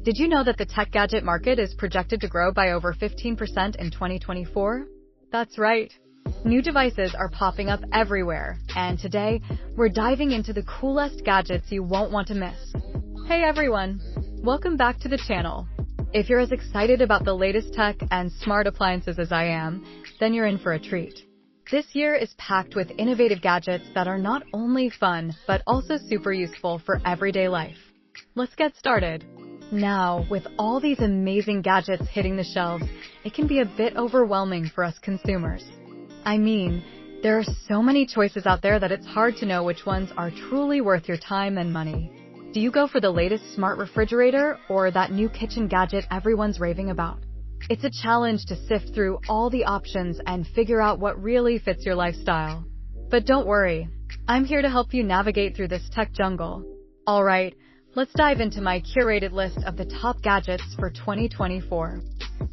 Did you know that the tech gadget market is projected to grow by over 15% in 2024? That's right. New devices are popping up everywhere, and today, we're diving into the coolest gadgets you won't want to miss. Hey everyone! Welcome back to the channel. If you're as excited about the latest tech and smart appliances as I am, then you're in for a treat. This year is packed with innovative gadgets that are not only fun, but also super useful for everyday life. Let's get started. Now, with all these amazing gadgets hitting the shelves, it can be a bit overwhelming for us consumers. I mean, there are so many choices out there that it's hard to know which ones are truly worth your time and money. Do you go for the latest smart refrigerator or that new kitchen gadget everyone's raving about? It's a challenge to sift through all the options and figure out what really fits your lifestyle. But don't worry, I'm here to help you navigate through this tech jungle. Alright, let's dive into my curated list of the top gadgets for 2024.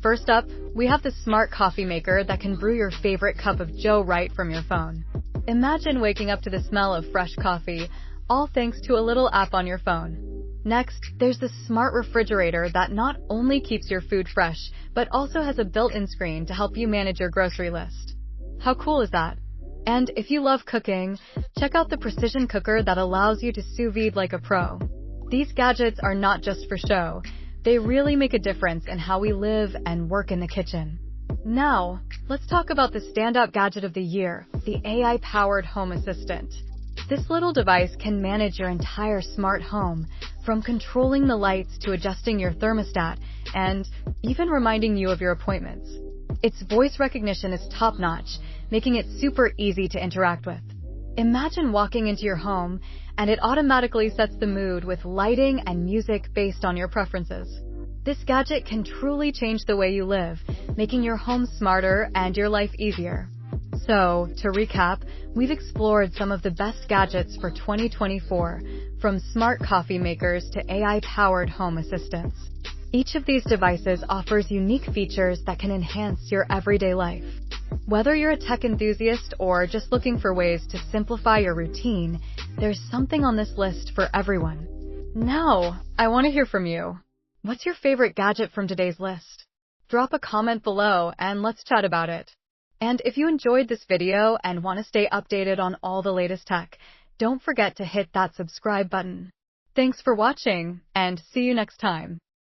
First up, we have the smart coffee maker that can brew your favorite cup of Joe right from your phone. Imagine waking up to the smell of fresh coffee, all thanks to a little app on your phone. Next, there's the smart refrigerator that not only keeps your food fresh, but also has a built-in screen to help you manage your grocery list. How cool is that? And if you love cooking, check out the precision cooker that allows you to sous vide like a pro. These gadgets are not just for show. They really make a difference in how we live and work in the kitchen. Now, let's talk about the standout gadget of the year, the AI-powered home assistant. This little device can manage your entire smart home, from controlling the lights to adjusting your thermostat, and even reminding you of your appointments. Its voice recognition is top-notch, making it super easy to interact with. Imagine walking into your home, and it automatically sets the mood with lighting and music based on your preferences. This gadget can truly change the way you live, making your home smarter and your life easier. So, to recap, we've explored some of the best gadgets for 2024, from smart coffee makers to AI-powered home assistants. Each of these devices offers unique features that can enhance your everyday life. Whether you're a tech enthusiast or just looking for ways to simplify your routine, there's something on this list for everyone. Now, I want to hear from you. What's your favorite gadget from today's list? Drop a comment below and let's chat about it. And if you enjoyed this video and want to stay updated on all the latest tech, don't forget to hit that subscribe button. Thanks for watching, and see you next time.